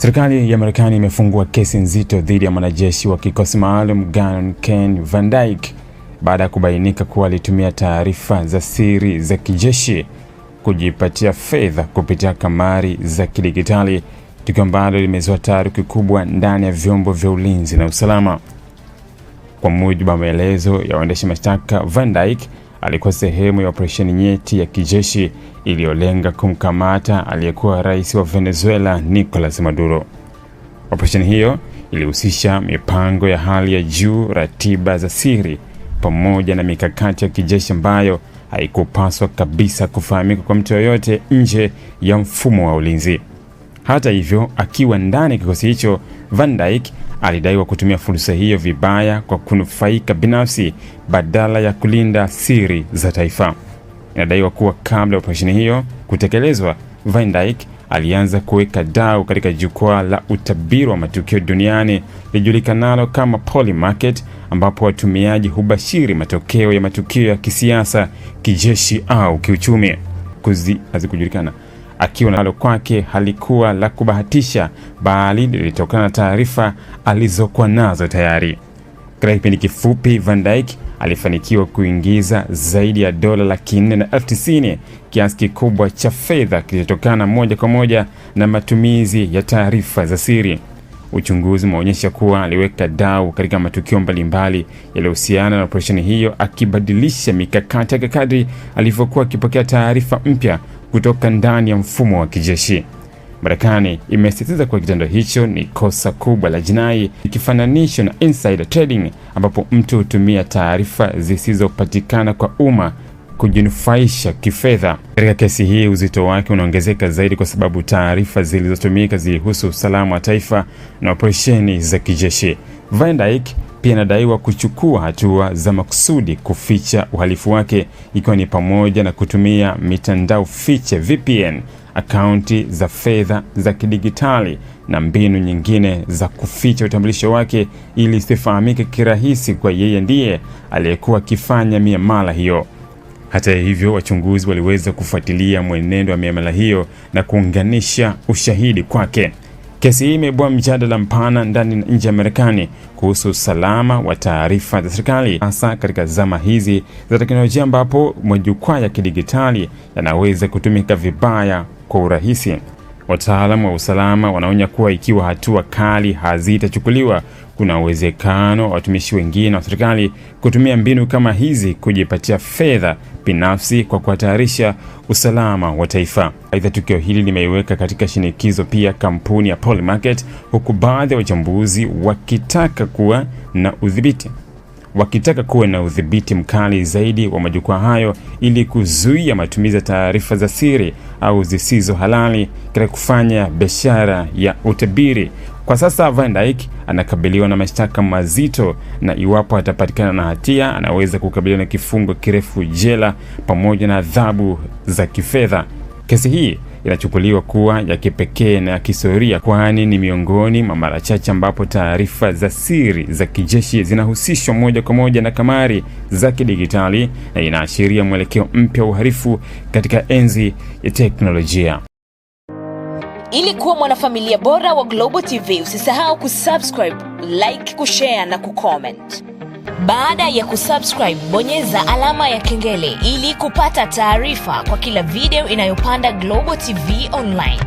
Serikali ya Marekani imefungua kesi nzito dhidi ya mwanajeshi wa kikosi maalum Ken Van Dyke baada ya kubainika kuwa alitumia taarifa za siri za kijeshi kujipatia fedha kupitia kamari za kidigitali, tukio ambalo limezua taharuki kubwa ndani ya vyombo vya ulinzi na usalama. Kwa mujibu wa maelezo ya waendesha mashtaka, Van Dyke alikuwa sehemu ya operesheni nyeti ya kijeshi iliyolenga kumkamata aliyekuwa rais wa Venezuela Nicolas Maduro. Operesheni hiyo ilihusisha mipango ya hali ya juu, ratiba za siri, pamoja na mikakati ya kijeshi ambayo haikupaswa kabisa kufahamika kwa mtu yoyote nje ya mfumo wa ulinzi. Hata hivyo, akiwa ndani ya kikosi hicho, Van Dyke alidaiwa kutumia fursa hiyo vibaya kwa kunufaika binafsi badala ya kulinda siri za taifa. Inadaiwa kuwa kabla ya operesheni hiyo kutekelezwa, Van Dyke alianza kuweka dau katika jukwaa la utabiri wa matukio duniani lijulikanalo kama Polymarket, ambapo watumiaji hubashiri matokeo ya matukio ya kisiasa, kijeshi au kiuchumi. Hazikujulikana akiwa nalo kwake halikuwa la kubahatisha, bali lilitokana na taarifa alizokuwa nazo tayari. Katika kipindi kifupi, Van Dyke alifanikiwa kuingiza zaidi ya $490,000, kiasi kikubwa cha fedha kilichotokana moja kwa moja na matumizi ya taarifa za siri. Uchunguzi umeonyesha kuwa aliweka dau katika matukio mbalimbali yaliyohusiana na operesheni hiyo, akibadilisha mikakati ya kadri alivyokuwa akipokea taarifa mpya kutoka ndani ya mfumo wa kijeshi. Marekani imesisitiza kuwa kitendo hicho ni kosa kubwa la jinai, ikifananishwa na insider trading, ambapo mtu hutumia taarifa zisizopatikana kwa umma kujinufaisha kifedha. Katika kesi hii, uzito wake unaongezeka zaidi kwa sababu taarifa zilizotumika zilihusu usalama wa taifa na operesheni za kijeshi. Van Dyke pia anadaiwa kuchukua hatua za makusudi kuficha uhalifu wake, ikiwa ni pamoja na kutumia mitandao fiche VPN, akaunti za fedha za kidigitali na mbinu nyingine za kuficha utambulisho wake ili isifahamike kirahisi kwa yeye ndiye aliyekuwa akifanya miamala hiyo. Hata hivyo, wachunguzi waliweza kufuatilia mwenendo wa miamala hiyo na kuunganisha ushahidi kwake. Kesi hii imeibua mjadala mpana ndani na nje ya Marekani kuhusu usalama wa taarifa za serikali, hasa katika zama hizi za teknolojia ambapo majukwaa ya kidigitali yanaweza kutumika vibaya kwa urahisi. Wataalamu wa usalama wanaonya kuwa ikiwa hatua kali hazitachukuliwa, kuna uwezekano wa watumishi wengine wa serikali kutumia mbinu kama hizi kujipatia fedha binafsi kwa kuhatarisha usalama wa taifa. Aidha, tukio hili limeiweka katika shinikizo pia kampuni ya Polymarket, huku baadhi ya wachambuzi wakitaka kuwa na udhibiti mkali zaidi wa majukwaa hayo ili kuzuia matumizi ya taarifa za siri au zisizo halali katika kufanya biashara ya utabiri. Kwa sasa Van Dyke anakabiliwa na mashtaka mazito, na iwapo atapatikana na hatia anaweza kukabiliwa na kifungo kirefu jela pamoja na adhabu za kifedha. Kesi hii inachukuliwa kuwa ya kipekee na ya kihistoria, kwani ni miongoni mwa mara chache ambapo taarifa za siri za kijeshi zinahusishwa moja kwa moja na kamari za kidigitali, na inaashiria mwelekeo mpya wa uhalifu katika enzi ya teknolojia. Ili kuwa mwanafamilia bora wa Global TV, usisahau kusubscribe, like, kushare na kucomment. Baada ya kusubscribe, bonyeza alama ya kengele ili kupata taarifa kwa kila video inayopanda Global TV Online.